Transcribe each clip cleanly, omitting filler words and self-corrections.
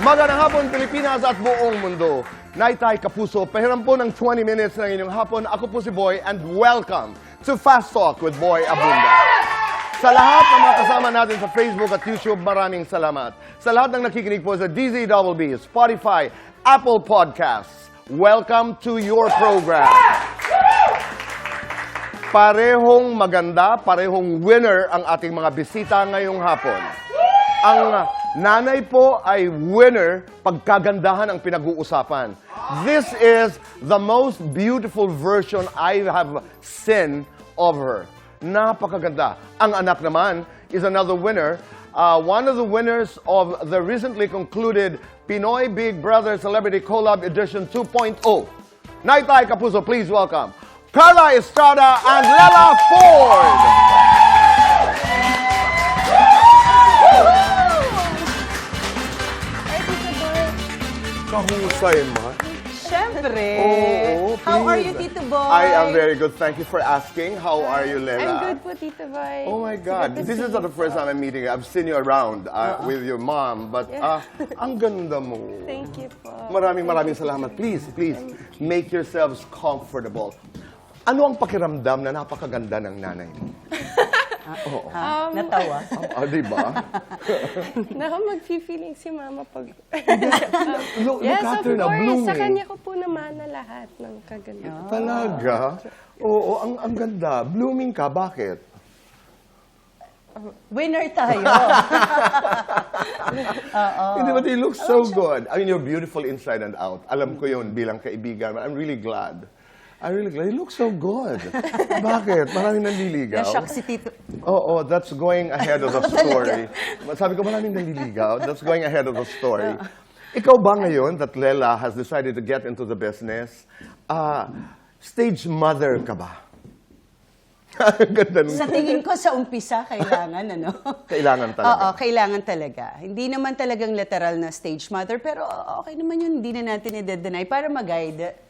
Magandang hapon, Pilipinas at buong mundo. Naitay Kapuso, pahiram po ng 20 minutes ng inyong hapon. Ako po si Boy and welcome to Fast Talk with Boy Abunda. Sa lahat ng mga kasama natin sa Facebook at YouTube, maraming salamat. Sa lahat ng nakikinig po sa DZBB, Spotify, Apple Podcasts, welcome to your program. Parehong maganda, parehong winner ang ating mga bisita ngayong hapon. Ang nanay po ay winner pagkagandahan ang pinag-uusapan. This is the most beautiful version I have seen of her. Napakaganda. Ang anak naman is another winner. One of the winners of the recently concluded Pinoy Big Brother Celebrity Collab Edition 2.0. Naitay Kapuso, please welcome Carla Estrada and Lela Ford. Kahusay, ma. Siyempre. Oo, How are please. you, Tito Boy? I am very good. Thank you for asking. How are you, Lela? I'm good po, Tito Boy. Oh my It's God. good to This see is not the first time I'm meeting you. I've seen you around with your mom. But ang ganda mo. Thank you po. Maraming salamat. Please, make yourselves comfortable. Ano ang pakiramdam na napakaganda ng nanay mo? Natawa. Diba? Naku, mag-feeling si Mama pag... Look yes, at of her na, course. blooming. Sa kanya ko po naman na lahat ng kaganda. Talaga? Oo, ang ganda. Blooming ka. Bakit? Winner tayo. Hindi ba, you look so good. I mean, you're beautiful inside and out. Alam ko yun bilang kaibigan. I'm really glad. You look so good. Bakit? Maraming nanliligaw. Na-shock si Tito. Oo, that's going ahead of the story. Sabi ko, maraming nanliligaw. That's going ahead of the story. Ikaw ba ngayon that Lela has decided to get into the business? Stage mother ka ba? Ganda nun. Sa tingin ko, sa umpisa, kailangan, ano? Kailangan talaga. Oo, kailangan talaga. Hindi naman talagang literal na stage mother, pero okay naman yun, hindi na natin i-deny para mag-guide.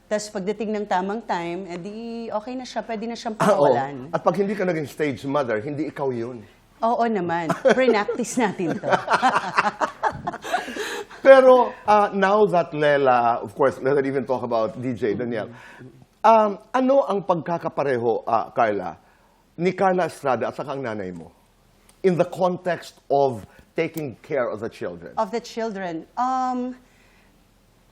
Tapos pagdating ng tamang time, edi okay na siya, pwede na siyang pakawalan. At pag hindi ka naging stage mother, hindi ikaw yun. Oo naman. Pre-practice natin to. Pero now that Lela, of course, let's not even talk about DJ Daniel, ano ang pagkakapareho, Carla, ni Carla Estrada at saka ang nanay mo in the context of taking care of the children? Of the children.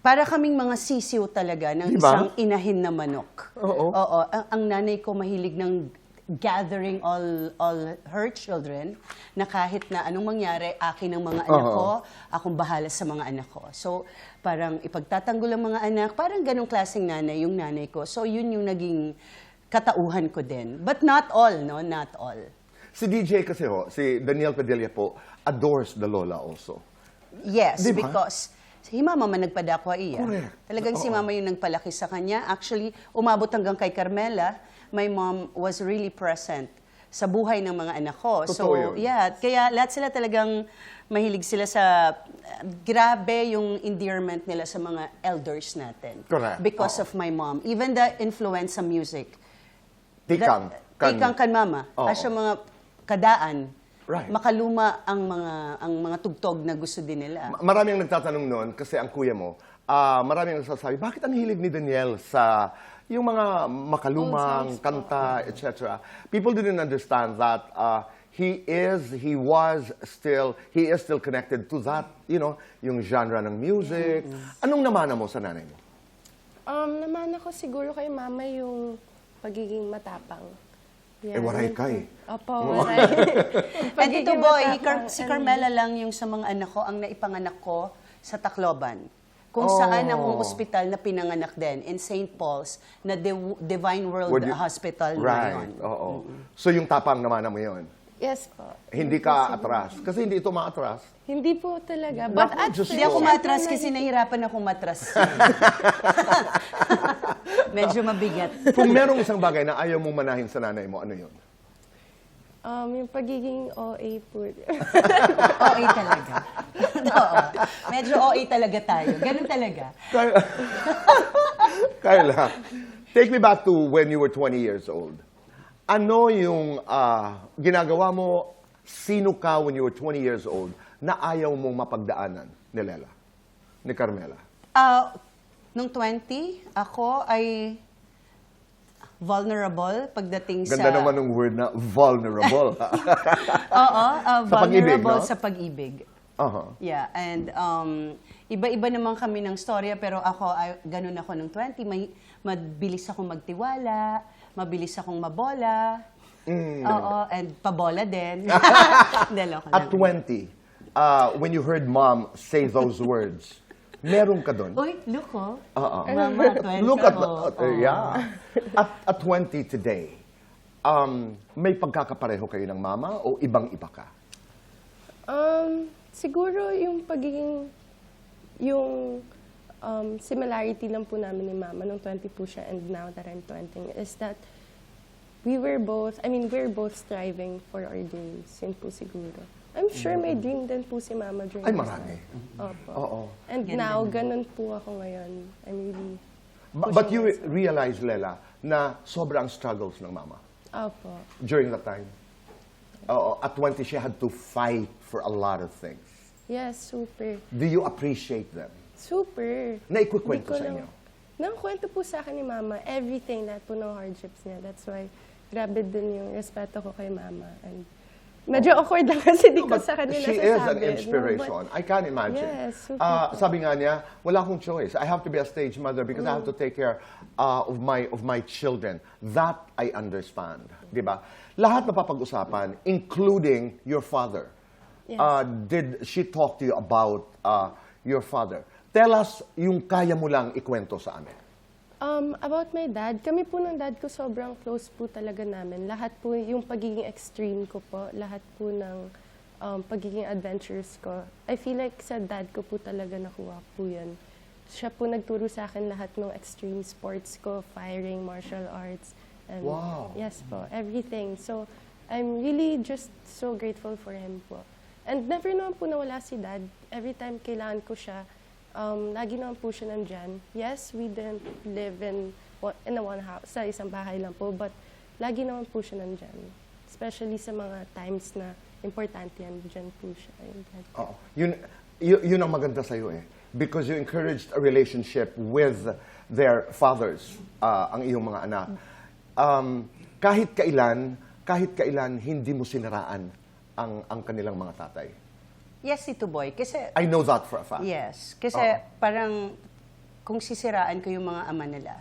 Para kaming mga sisiw talaga ng Diba? isang inahin na manok. Oo. Oo. Ang nanay ko mahilig ng gathering all her children na kahit na anong mangyari, akin ang mga anak ko, akong bahala sa mga anak ko. So, parang ipagtatanggol ang mga anak, parang ganong klaseng nanay yung nanay ko. So, yun yung naging katauhan ko din. But not all, no? Not all. Si DJ kasi si Daniel Padilla po, adores the Lola also. Yes, Diba? because si Mama man nagpadakwa iya. Correct. Talagang si Mama yung nagpalaki sa kanya. Actually, umabot hanggang kay Carmela, my mom was really present sa buhay ng mga anak ko. Totoo yun. Yeah, kaya lahat sila talagang mahilig sila sa grabe yung endearment nila sa mga elders natin. Correct. Because of my mom. Even the influence sa music. Tikang. Tikang kan Mama. Oo. Asya mga kadaan. Right. Makaluma ang mga tugtog na gusto din nila. Maraming nagtatanong noon kasi ang kuya mo, maraming nagsasabi, bakit ang hilig ni Daniel sa yung mga makalumang kanta, etc. People didn't understand that he is still connected to that, yung genre ng music. Anong namana mo sa nanay mo? Naman ako siguro kay Mama yung pagiging matapang. Eh, waray ka eh. Opo, waray. And ito Pagiging boy, matapang si and- Carmela lang yung sa mga anak ko, ang naipanganak ko sa Tacloban. Kung saan akong ospital na pinanganak din, in St. Paul's, na Divine World Hospital na Right, yun. oo. So yung tapang namana mo yun? Yes po. Hindi ka atras. Kasi hindi ito maatras. Hindi po talaga. But Naku, at Diyos first, Hindi ako ko. matras kasi nahirapan akong matras. Medyo mabigat. Kung merong isang bagay na ayaw mong manahin sa nanay mo, ano yun? Yung pagiging OA po. OA talaga. Oo. Medyo OA talaga tayo. Ganun talaga. Carla, take me back to when you were 20 years old. Ano yung ginagawa mo, sino ka when you were 20 years old, na ayaw mong mapagdaanan ni Lela? ni Carmela? Nung 20, ako ay vulnerable pagdating Ganda sa... naman ng word na vulnerable. Oo, Sa pag-ibig, vulnerable no? sa pag-ibig. Uh-huh. Yeah, and iba-iba naman kami ng storya, pero ako, ganun ako nung 20, mabilis akong magtiwala, mabilis akong mabola, oo, and pabola din. Loko At lang. 20, when you heard mom say those words, meron ka doon? Uy, look oh. Oo. Mama, 20 Look at, ako. yeah. At 20 today, may pagkakapareho kayo ng mama o ibang-iba ka? Siguro yung pagiging, yung similarity lang po namin ni Mama nung 20 po siya and now that I'm 20 is that we're both striving for our dreams. Yun po siguro. I'm sure may dream din po si Mama during Ay, this marami. time. Opo. Oo. And Ganda now, naman. ganun po ako ngayon. I'm really But you pushing myself. realize, Lela, na sobrang struggles ng mama Opo. during that time. Oo, at 20, she had to fight for a lot of things. Yes, super. Do you appreciate them? Super. Naikukwento Hindi ko sa lang- inyo? Nangkwento po sa akin ni Mama, everything lahat po ng hardships niya. That's why, grabe din yung respeto ko kay Mama. And medyo awkward lang kasi di ko But sa kanila she is an sasabi, no? inspiration. I can imagine. Yes, super. Sabi nga niya, wala akong choice. I have to be a stage mother because I have to take care of my children. That I understand. Di ba? Lahat na papag-usapan, including your father. Yes. Did she talk to you about your father? Tell us yung kaya mo lang ikwento sa amin. About my dad, kami po ng dad ko sobrang close po talaga namin. Lahat po, yung pagiging extreme ko po, lahat po ng pagiging adventures ko. I feel like sa dad ko po talaga nakuha po yan. Siya po nagturo sa akin lahat ng extreme sports ko, firing, martial arts. And Wow. Yes po, everything. So, I'm really just so grateful for him po. And never naman po nawala si dad. Every time kailangan ko siya, lagi naman po siya nandyan. Yes, we didn't live in a one house, sa isang bahay lang po, but lagi naman po siya nandyan. Especially sa mga times na importante yan, dyan po siya. Yung dad ko. Oo. Yun ang maganda sa'yo eh. Because you encouraged a relationship with their fathers, ang iyong mga anak. Kahit kailan, hindi mo siniraan ang kanilang mga tatay. Yes, Tito Boy, kasi I know that for a fact. yes, kasi Oo. parang kung sisiraan ko yung mga ama nila,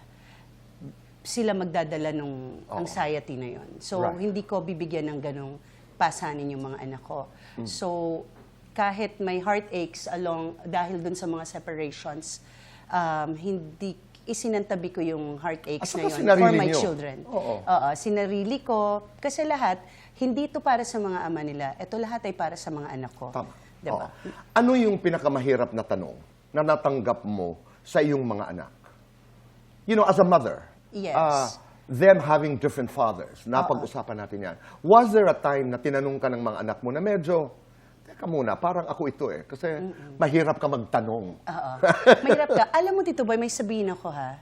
sila magdadala nung anxiety na yon. So, Right. hindi ko bibigyan ng ganong pasanin yung mga anak ko. So, kahit may heartaches dahil dun sa mga separations, hindi isinantabi ko yung heartaches At saka na yun sinarili for my nyo. children. Oo. Sinarili ko. Kasi lahat, hindi to para sa mga ama nila. Ito lahat ay para sa mga anak ko. Tama. Diba? Oo. Ano yung pinakamahirap na tanong na natanggap mo sa iyong mga anak? You know, as a mother, Yes. them having different fathers, napag-usapan natin yan. Was there a time na tinanong ka ng mga anak mo na medyo, teka muna, parang ako ito eh, kasi mahirap ka magtanong. Oo. Mahirap ka. Alam mo, Tito Boy, may sabihin ako ha.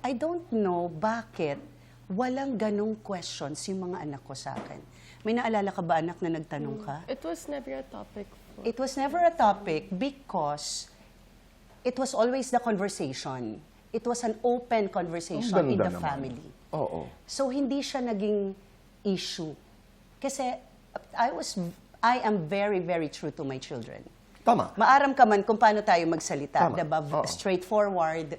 I don't know bakit walang ganong questions yung mga anak ko sa akin. May naalala ka ba, anak, na nagtanong ka? It was never a topic po. It was never a topic because it was always the conversation. It was an open conversation Ang in ganda the naman. family. Oo. So, hindi siya naging issue. Kasi I am very, very true to my children. Tama. Maaram ka man kung paano tayo magsalita, Tama. diba? Oo. Straightforward.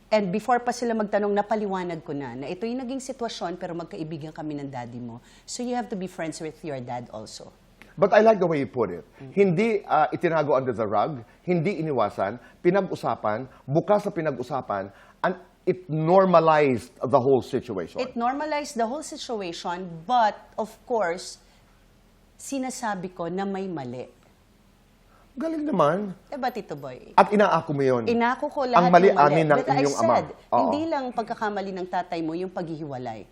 And before pa sila magtanong, napaliwanag ko na ito yung naging sitwasyon pero magkaibigan kami ng daddy mo. So you have to be friends with your dad also. But I like the way you put it. Hindi itinago under the rug, hindi iniwasan, pinag-usapan, bukas sa pinag-usapan, and it normalized the whole situation. It normalized the whole situation, but of course, sinasabi ko na may mali. Galing naman. Diba, Tito Boy? At inaako mo yun. Inako ko lahat Ang mali ng mali. amin ng But I inyong ama. said, Oo. hindi lang pagkakamali ng tatay mo yung paghihiwalay.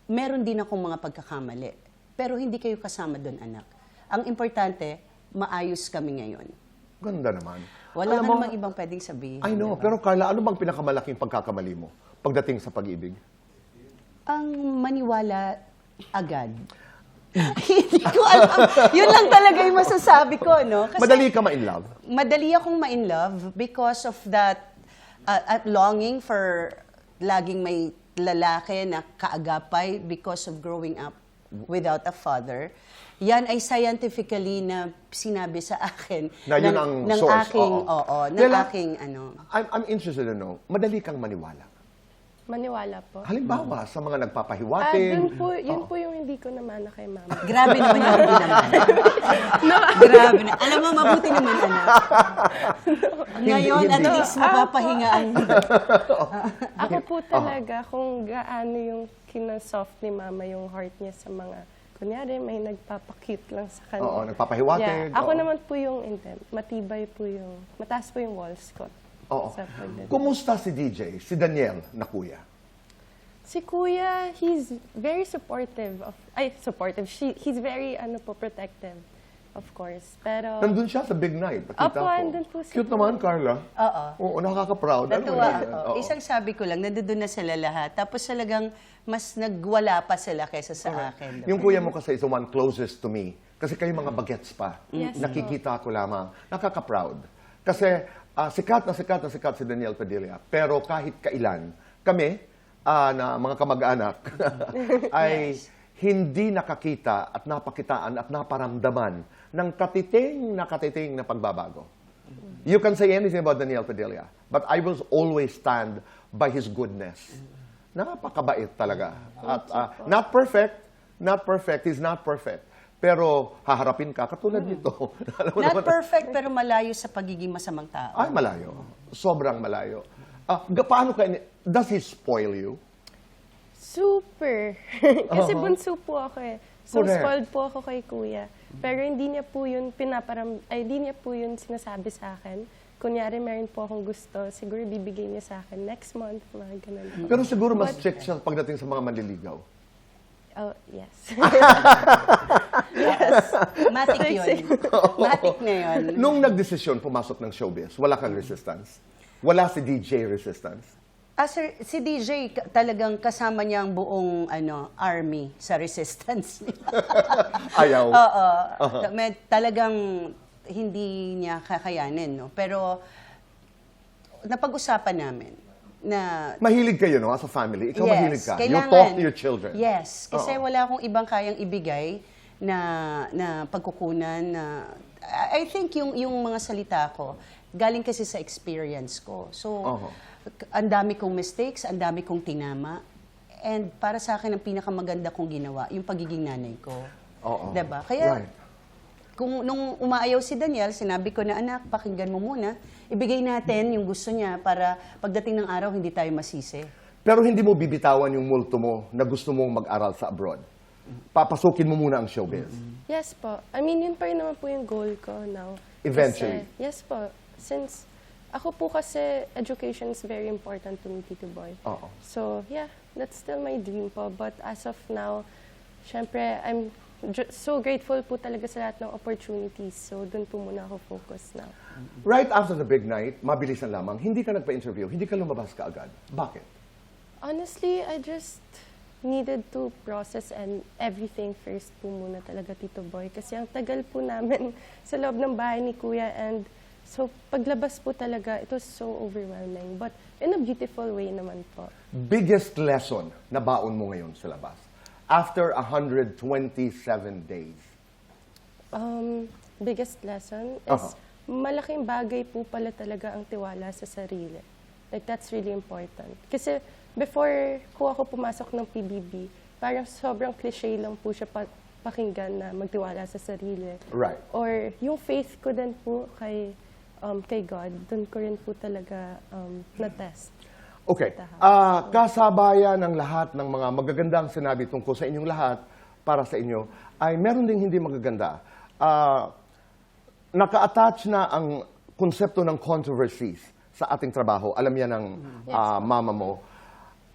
Meron din akong mga pagkakamali. Pero hindi kayo kasama doon, anak. Ang importante, maayos kami ngayon. Ganda naman. Wala Alam ka mo, namang ibang pwedeng sabihin. I know, diba? pero Carla, ano bang pinakamalaking pagkakamali mo pagdating sa pag-ibig? Ang maniwala agad. Hindi ko alam. Yun lang talaga yung masasabi ko, no? Kasi Madali ka ma-in love? madali akong ma-in love because of that longing for laging may lalaki na kaagapay because of growing up without a father. Yan ay scientifically na sinabi sa akin Na yun ang ng source, aking, oo. ng Lela, aking ano. I'm interested to know, madali kang maniwala. Maniwala po. Halimbawa, sa mga Dun nagpapahiwatig. po, yun po yung hindi ko namana kay mama. Grabe naman yung hindi naman. Grabe na. Alam mo, mabuti naman, anak. Ngayon, at Hindi. least mapapahinga ang... Ako po talaga, kung gaano yung kinasoft ni mama yung heart niya sa mga, kunyari, may nagpapakute lang sa kanya. Oo, nagpapahiwatig. Yeah. Ako Oo. naman po yung matibay po yung, mataas po yung walls ko. Oo. Sa pagdating. Kumusta si DJ, si Daniel na kuya? Si Kuya, he's very supportive of, he's very, protective, of course. Pero, Nandun siya sa big night. Nakita Opo, ko. andun po si Cute naman, Carla. Oo. Oo, nakaka-proud. Alam mo Natuwa yun? ako. Oo. Isang sabi ko lang, nandoon na sila lahat. Tapos talagang mas nagwala pa sila kaysa sa akin. Yung kuya mo kasi is the one closest to me. Kasi kayo mga bagets pa. Yes, Nakikita ko lamang. Nakaka-proud. Kasi sikat na sikat si Daniel Padilla. Pero kahit kailan, kami, na mga kamag-anak, ay hindi nakakita at napakitaan at naparamdaman ng katiting na pagbabago. You can say anything about Daniel Padilla, but I will always stand by his goodness. Napakabait talaga. At not perfect, he's not perfect. Pero haharapin ka, katulad nito. Alam mo Not naman, perfect, pero malayo sa pagiging masamang tao. ay, malayo. Sobrang malayo. Paano ka, does he spoil you? super. Kasi bunso po ako eh. So, Correct. spoiled po ako kay Kuya. Pero hindi niya po yun hindi niya po yun sinasabi sa akin. Kunyari, meron po akong gusto, siguro bibigay niya sa akin next month, mga ganun. Pero siguro mas strict siya pagdating sa mga manliligaw. Oh, yes. Yes. Matik yun. Matik na yun. Nung nagdesisyon pumasok ng showbiz, wala kang resistance? Wala si DJ resistance? Sir, si DJ talagang kasama niya ang buong army sa resistance niya. Ayaw? Oo. Talagang hindi niya kakayanin, no? Pero napag-usapan namin na Mahilig kayo, no? As a family. Ikaw mahilig ka. You kailangan. talk to your children. Yes, kasi Oo. wala akong ibang kayang ibigay na pagkukunan na I think yung mga salita ko galing kasi sa experience ko. So Oo. ang dami kong mistakes, ang dami kong tinama. And para sa akin ang pinakamaganda kong ginawa yung pagiging nanay ko. Oo. 'Di ba? Kaya Right. kung nung umaayaw si Daniel, sinabi ko na, anak, pakinggan mo muna. Ibigay natin yung gusto niya para pagdating ng araw, hindi tayo masisi. Pero hindi mo bibitawan yung multo mo na gusto mong mag-aral sa abroad. Papasukin mo muna ang showbiz. Yes po. I mean, yun pa rin naman po yung goal ko now. Eventually. Kasi, yes po. Since ako po kasi education is very important to me, Tito Boy. Oo. So, yeah, that's still my dream po. But as of now, syempre, I'm so grateful po talaga sa lahat ng opportunities. So, dun po muna ako focus now. Right after the big night, mabilisan lamang, hindi ka nagpa-interview, hindi ka lumabas ka agad. Bakit? Honestly, I just needed to process and everything first po muna talaga, Tito Boy. Kasi ang tagal po namin sa loob ng bahay ni Kuya and so paglabas po talaga, it was so overwhelming. But in a beautiful way naman po. Biggest lesson na baon mo ngayon sa labas? After 127 days. Biggest lesson is malaking bagay po pala talaga ang tiwala sa sarili. Like, that's really important. Kasi before ko ako pumasok ng PBB, parang sobrang cliche lang po siya pakinggan na magtiwala sa sarili. Right. Or yung faith ko din po kay God, doon ko rin po talaga na-test. Okay. Kasabayan ng lahat ng mga magagandang sinabi tungkol sa inyong lahat, para sa inyo, ay meron ding hindi magaganda. Naka-attach na ang konsepto ng controversies sa ating trabaho. Alam yan ng mama mo.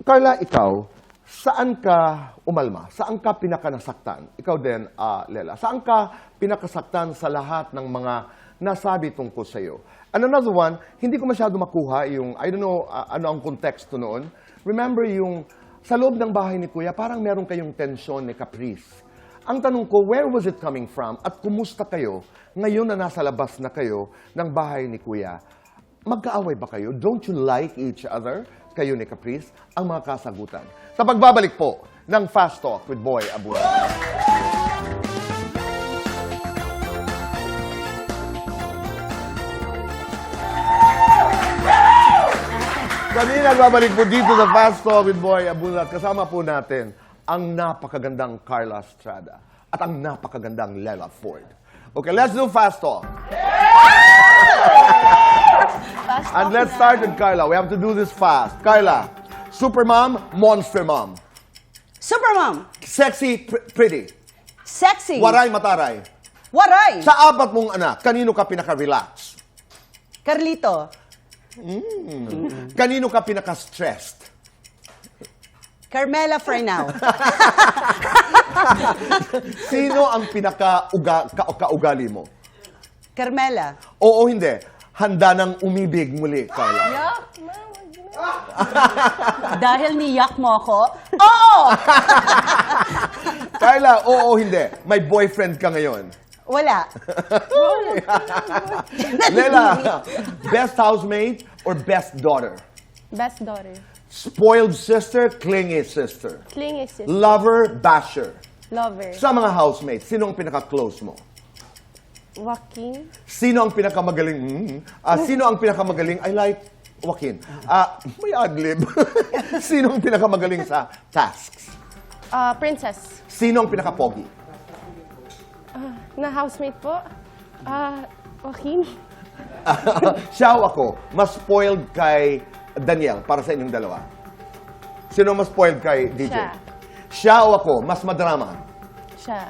Carla, ikaw, saan ka umalma? Saan ka pinakanasaktan? Ikaw din, Lela. Saan ka pinakasaktan sa lahat ng mga nasabi tungkol sa iyo? And another one, hindi ko masyado makuha yung, I don't know ano ang konteksto noon. Remember yung sa loob ng bahay ni Kuya, parang meron kayong tensyon ni Caprice. Ang tanong ko, where was it coming from? At kumusta kayo ngayon na nasa labas na kayo ng bahay ni Kuya? Magkaaway ba kayo? Don't you like each other? Kayo ni Caprice? Ang mga kasagutan. Sa pagbabalik po ng Fast Talk with Boy Abuna. Kami nagbabalik po dito sa Fast Talk with Boy Abuna at kasama po natin ang napakagandang Carla Estrada at ang napakagandang Lela Ford. Okay, let's do Fast Talk. And let's start with Carla. We have to do this fast. Carla, super mom, monster mom. Supermom! Sexy, pretty. Sexy! Waray, mataray. Waray! Sa apat mong anak, kanino ka pinaka-relax? Carlito. Kanino ka pinaka-stressed? Carmela for now. Sino ang pinaka-kaugali mo? Carmela. Oo, hindi. Handa nang umibig muli, Carla. Yak! Ma, wag yun. Dahil niyak mo ako? Oo! Carla, oo, hindi. May boyfriend ka ngayon. Wala. Lela, best housemate or best daughter? Best daughter. Spoiled sister, clingy sister. Clingy sister. Lover, basher. Lover. Sa mga housemates, sino ang pinaka-close mo? Joaquin. Sino ang pinakamagaling? Sino ang pinakamagaling? I like Joaquin. May adlib. Sino ang pinakamagaling sa tasks? Princess. Sino ang pinaka-pogi? Na housemate po. Joaquin. Siya o ako, mas spoiled kay Daniel para sa inyong dalawa. Sino mas spoiled kay DJ? Siya. Siya o ako, mas madrama? Siya.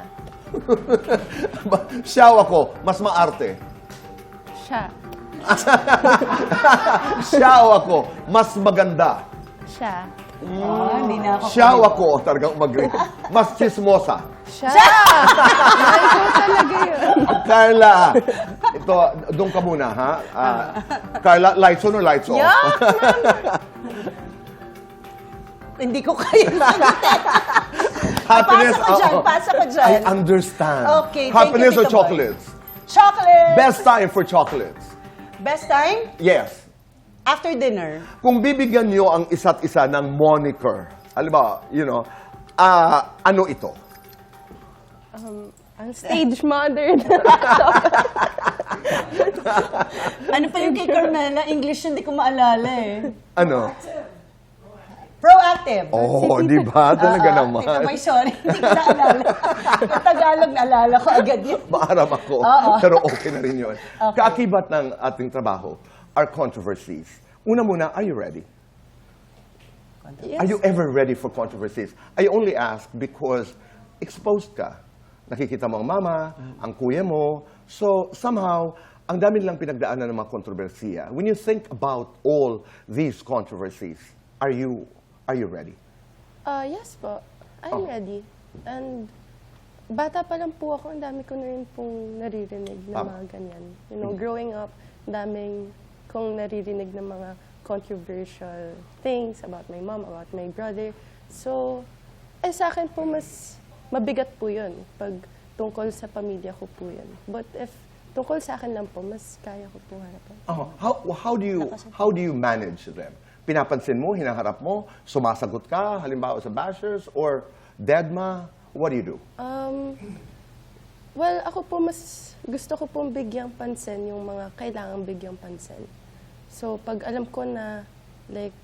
Siya o ako, mas maarte? Siya. Siya o ako, mas maganda? Siya. Hindi na ako. Siya o ako, talagang umagri. Mas chismosa? Siya! Ikaw talaga yun. Carla, ito, doon ka muna, ha? Carla, lights on or lights off? Hindi ko kaya. Happiness, Pasa ko dyan, pasa ko dyan. I understand. Okay, thank Happiness you, or Tito Boy. chocolates? Chocolate! Best time for chocolates? Best time? Yes. After dinner. Kung bibigyan nyo ang isa't isa ng moniker, alam ba, ano ito? Ang stage mother. Ano pa yung kay Carmela? English hindi ko maalala eh. Ano? Proactive. Oh, di ba? Talaga naman. Tita Boy, sorry. Hindi ko naalala. Yung Tagalog, naalala ko agad yun. Maaram ako, Oo. pero okay na rin yun. Okay. Kaakibat ng ating trabaho are controversies. Una muna, are you ready? Yes. Are you ever ready for controversies? I only ask because exposed ka. Nakikita mo ang mama, ang kuya mo. So, somehow, ang dami nilang pinagdaanan ng mga kontrobersiya. When you think about all these controversies, are you ready? Yes po. I'm ready. And bata pa lang po ako, ang dami ko na rin pong naririnig na mga ganyan. You know, growing up, daming kong naririnig na mga controversial things about my mom, about my brother. So, sa akin po mas mabigat po yun pag tungkol sa pamilya ko po yun. But if tungkol sa akin lang po, mas kaya ko po harapan. How do you manage them? Pinapansin mo, hinaharap mo, sumasagot ka, halimbawa sa bashers, or deadma? What do you do? Well, ako po mas gusto ko pong bigyang pansin yung mga kailangang bigyang pansin. So, pag alam ko na, like,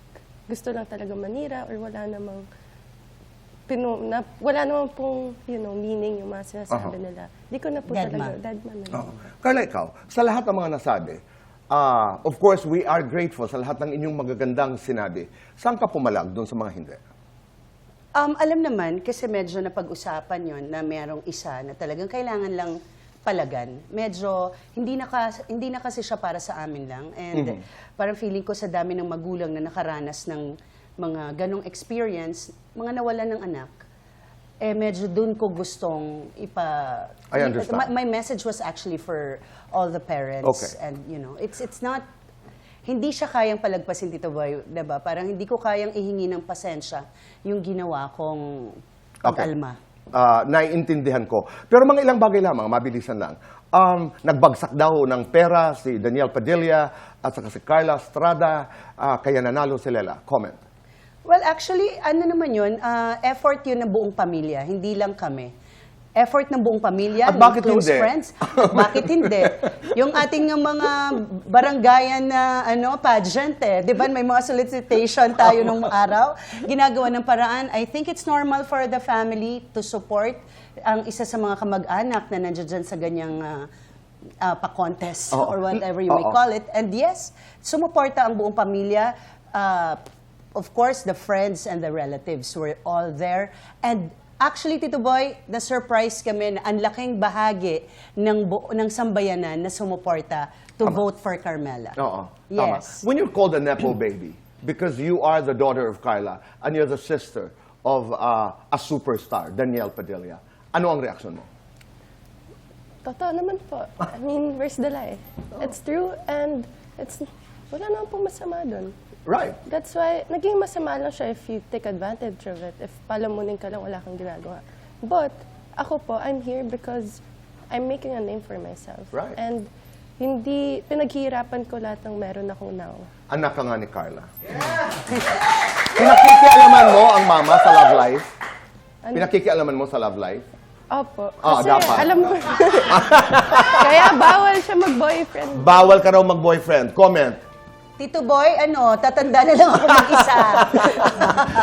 gusto lang talaga manira or wala namang pong, meaning yung mga sinasabi nila. Di ko na po Deadma. talaga, deadma na yun. Carla, ikaw, sa lahat ng mga nasabi, of course, we are grateful sa lahat ng inyong magagandang sinabi. Saan ka pumalag doon sa mga hindi? Alam naman, kasi medyo napag-usapan yon na merong isa na talagang kailangan lang palagan. Medyo, hindi na kasi siya para sa amin lang. And parang feeling ko sa dami ng magulang na nakaranas ng mga ganong experience, mga nawalan ng anak, medyo dun ko gustong I understand. My message was actually for all the parents. Okay. And, it's not, hindi siya kayang palagpasin, Tito Boy, diba? Parang hindi ko kayang ihingi ng pasensya yung ginawa kong pag-alma. naiintindihan ko. Pero mga ilang bagay lamang, mabilisan lang. Nagbagsak daw ng pera si Daniel Padilla at saka si Carla Estrada, kaya nanalo si Lela. Comment. Well, actually, ano naman yun, effort yun ng buong pamilya, hindi lang kami. Effort ng buong pamilya, At ng bakit close hindi? friends. At bakit hindi? Yung ating mga barangayan na pageant, 'di ba? May mga solicitation tayo nung araw. Ginagawa ng paraan. I think it's normal for the family to support ang isa sa mga kamag-anak na nandiyan dyan sa ganyang pa-contest Oo. or whatever you may Oo. call it. And yes, sumuporta ang buong pamilya. Of course, the friends and the relatives were all there. And actually, Tito Boy, na-surprise kami na ang laking bahagi ng sambayanan na sumuporta to vote for Carmela. Oo, Yes. tama. When you're called a Nepo baby, because you are the daughter of Carla and you're the sister of a superstar, Daniel Padilla, ano ang reaksyon mo? Totoo naman po. I mean, where's the lie? It's true and wala naman pong masama doon. Right. That's why, naging masama lang siya if you take advantage of it. If palamunin ka lang, wala kang ginagawa. But, ako po, I'm here because I'm making a name for myself. Right. And hindi, pinaghihirapan ko lahat ng meron ako now. Anak ka nga ni Carla. Pinakikialaman mo ang mama sa love life? Pinakikialaman mo sa love life? Opo. Ah, Kasi, dapat. alam mo, kaya bawal siya mag-boyfriend. Bawal ka raw mag-boyfriend. Comment. Tito Boy, tatanda na lang ako mag-isa.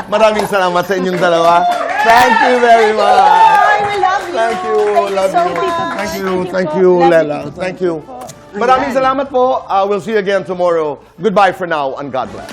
Maraming salamat sa inyong dalawa. Thank you very much. Boy, we love you. Thank you. Love so you. much. Thank you. Thank Thank you you, po. Lela. Thank you. Maraming salamat po. We'll see you again tomorrow. Goodbye for now and God bless.